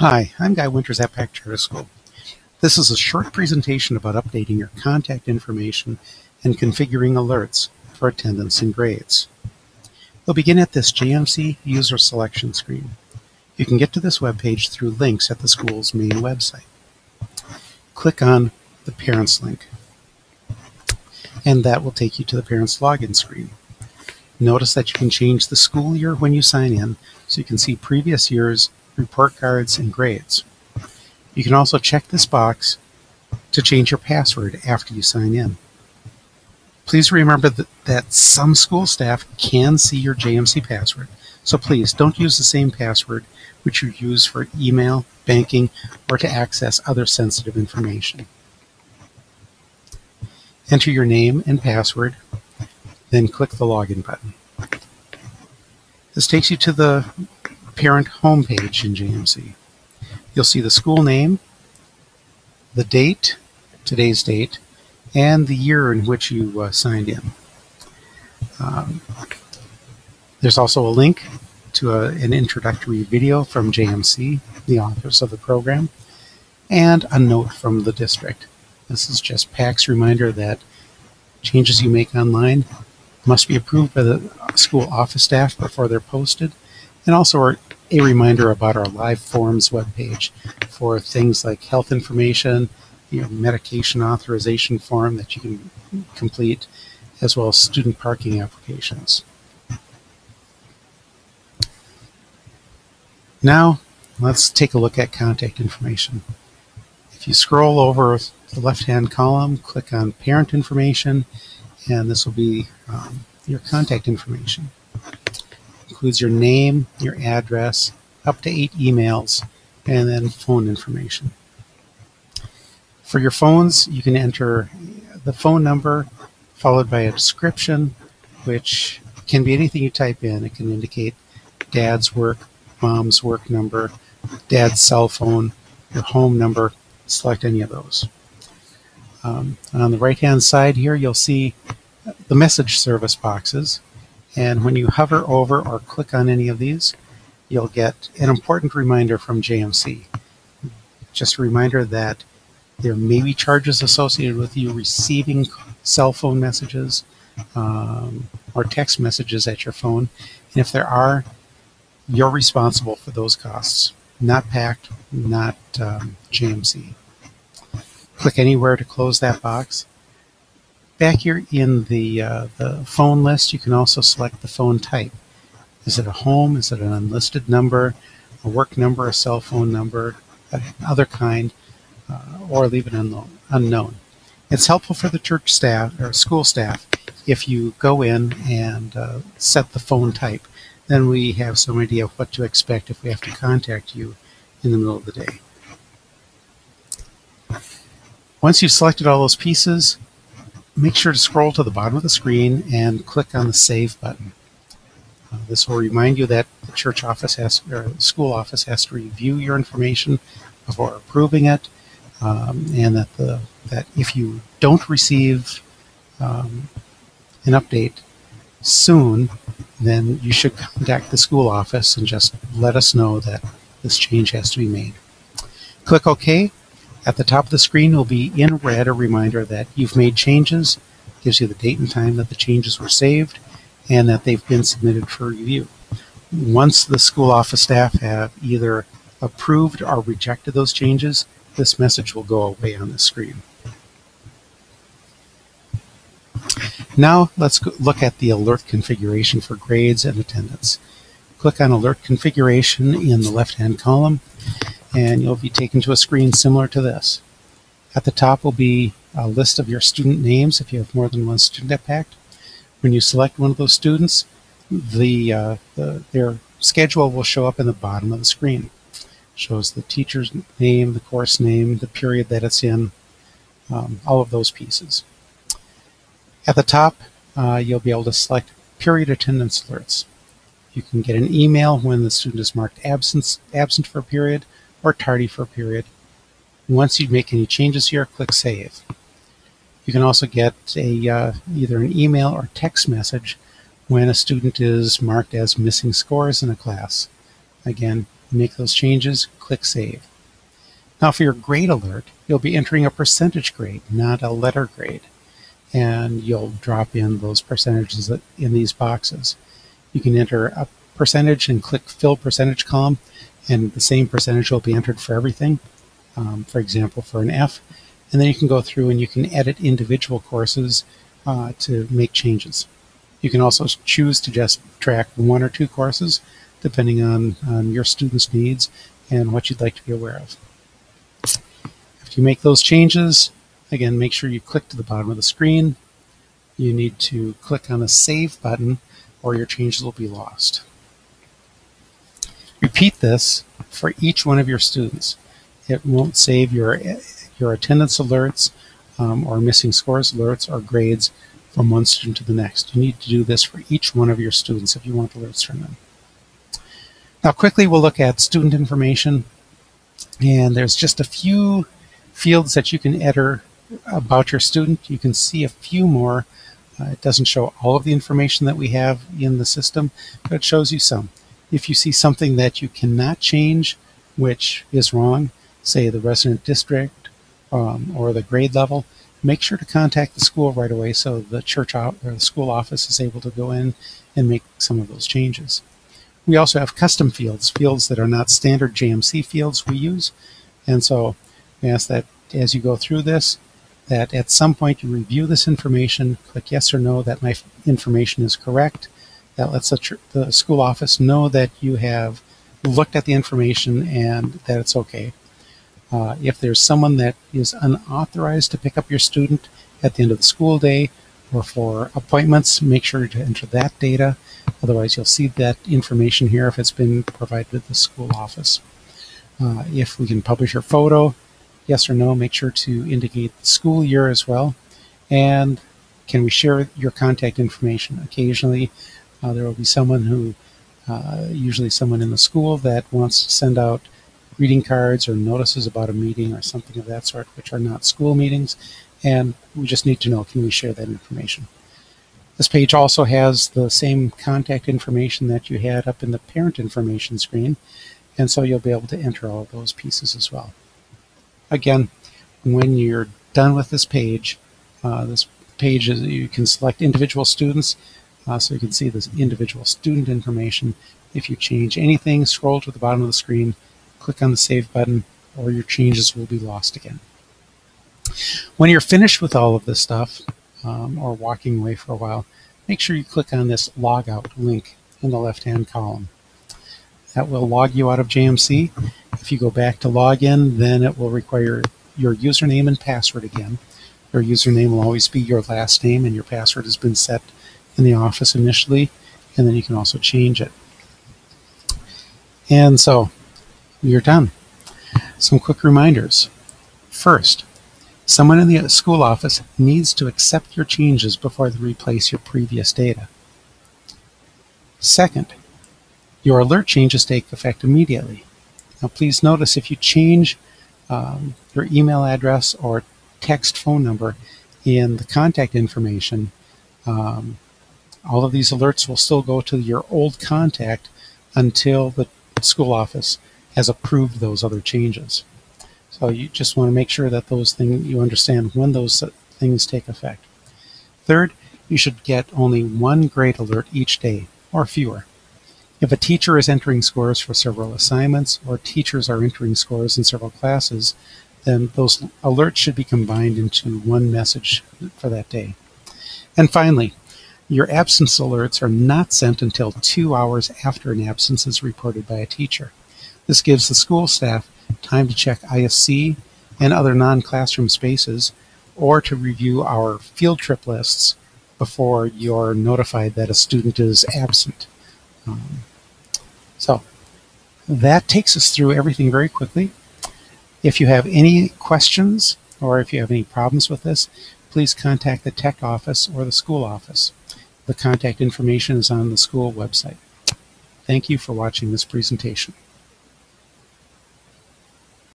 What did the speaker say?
Hi, I'm Guy Winters at Pack Charter School. This is a short presentation about updating your contact information and configuring alerts for attendance and grades. We'll begin at this JMC user selection screen. You can get to this webpage through links at the school's main website. Click on the Parents link, and that will take you to the Parents login screen. Notice that you can change the school year when you sign in, so you can see previous years, report cards, and grades. You can also check this box to change your password after you sign in. Please remember that some school staff can see your JMC password, so please don't use the same password which you use for email, banking, or to access other sensitive information. Enter your name and password, then click the login button. This takes you to the parent homepage in JMC. You'll see the school name, the date, today's date, and the year in which you signed in. There's also a link to an introductory video from JMC, the authors of the program, and a note from the district. This is just PAC's reminder that changes you make online must be approved by the school office staff before they're posted, and also a reminder about our live forms webpage for things like health information, medication authorization form that you can complete, as well as student parking applications. Now, let's take a look at contact information. If you scroll over the left-hand column, click on Parent Information, and this will be your contact information. Includes your name, your address, up to 8 emails, and then phone information. For your phones, you can enter the phone number followed by a description, which can be anything you type in. It can indicate dad's work, mom's work number, dad's cell phone, your home number. Select any of those. On the right-hand side here, you'll see the message service boxes. And when you hover over or click on any of these, you'll get an important reminder from JMC. Just a reminder that there may be charges associated with you receiving cell phone messages or text messages at your phone. And if there are, you're responsible for those costs, not PAC, not JMC. Click anywhere to close that box. Back here in the phone list, you can also select the phone type. Is it a home? Is it an unlisted number, a work number, a cell phone number, other kind, or leave it unknown. It's helpful for the church staff or school staff if you go in and set the phone type. Then we have some idea of what to expect if we have to contact you in the middle of the day. Once you've selected all those pieces, make sure to scroll to the bottom of the screen and click on the Save button. This will remind you that the church office or the school office has to review your information before approving it, and that if you don't receive an update soon, then you should contact the school office and just let us know that this change has to be made. Click OK. At the top of the screen will be in red a reminder that you've made changes. It gives you the date and time that the changes were saved and that they've been submitted for review. Once the school office staff have either approved or rejected those changes, this message will go away on the screen. Now let's look at the alert configuration for grades and attendance. Click on Alert Configuration in the left-hand column, and you'll be taken to a screen similar to this. At the top will be a list of your student names if you have more than one student at PAC. When you select one of those students, their schedule will show up in the bottom of the screen. It shows the teacher's name, the course name, the period that it's in, all of those pieces. At the top, you'll be able to select period attendance alerts. You can get an email when the student is marked absent for a period or tardy for a period. Once you make any changes here, click Save. You can also get either an email or text message when a student is marked as missing scores in a class. Again, make those changes, click Save. Now for your grade alert, you'll be entering a percentage grade, not a letter grade. And you'll drop in those percentages in these boxes. You can enter a percentage and click Fill Percentage column, and the same percentage will be entered for everything. For example, for an F. And then you can go through and you can edit individual courses to make changes. You can also choose to just track 1 or 2 courses, depending on your students' needs and what you'd like to be aware of. If you make those changes, again, make sure you click to the bottom of the screen. You need to click on the Save button or your changes will be lost. Repeat this for each one of your students. It won't save your attendance alerts or missing scores alerts or grades from one student to the next. You need to do this for each one of your students if you want alerts from them. Now quickly we'll look at student information, and there's just a few fields that you can enter about your student. You can see a few more. It doesn't show all of the information that we have in the system, but it shows you some. If you see something that you cannot change, which is wrong, say the resident district or the grade level, make sure to contact the school right away so the church or the school office is able to go in and make some of those changes. We also have custom fields, fields that are not standard JMC fields we use, and so we ask that as you go through this, that at some point you review this information, click yes or no that my information is correct. That lets the school office know that you have looked at the information and that it's okay. If there's someone that is unauthorized to pick up your student at the end of the school day or for appointments, make sure to enter that data. Otherwise, you'll see that information here if it's been provided to the school office. If we can publish your photo, yes or no, make sure to indicate the school year as well. And can we share your contact information? Occasionally, there will be someone who, usually someone in the school, that wants to send out greeting cards or notices about a meeting or something of that sort, which are not school meetings, and we just need to know, can we share that information? This page also has the same contact information that you had up in the parent information screen, and so you'll be able to enter all of those pieces as well. Again, when you're done with this page is, you can select individual students, so you can see this individual student information. If you change anything, scroll to the bottom of the screen, click on the Save button, or your changes will be lost again. When you're finished with all of this stuff, or walking away for a while, make sure you click on this Log Out link in the left-hand column. That will log you out of JMC. If you go back to log in, then it will require your username and password again. Your username will always be your last name, and your password has been set in the office initially, and then you can also change it. And so you're done. Some quick reminders. First, someone in the school office needs to accept your changes before they replace your previous data. Second, your alert changes take effect immediately. Now please notice if you change your email address or text phone number in the contact information, all of these alerts will still go to your old contact until the school office has approved those other changes. So you just want to make sure that those things, you understand when those things take effect. Third, you should get only one grade alert each day, or fewer. If a teacher is entering scores for several assignments, or teachers are entering scores in several classes, then those alerts should be combined into one message for that day. And finally, your absence alerts are not sent until 2 hours after an absence is reported by a teacher. This gives the school staff time to check ISC and other non-classroom spaces, or to review our field trip lists before you're notified that a student is absent. So that takes us through everything very quickly. If you have any questions or if you have any problems with this, please contact the tech office or the school office. The contact information is on the school website. Thank you for watching this presentation.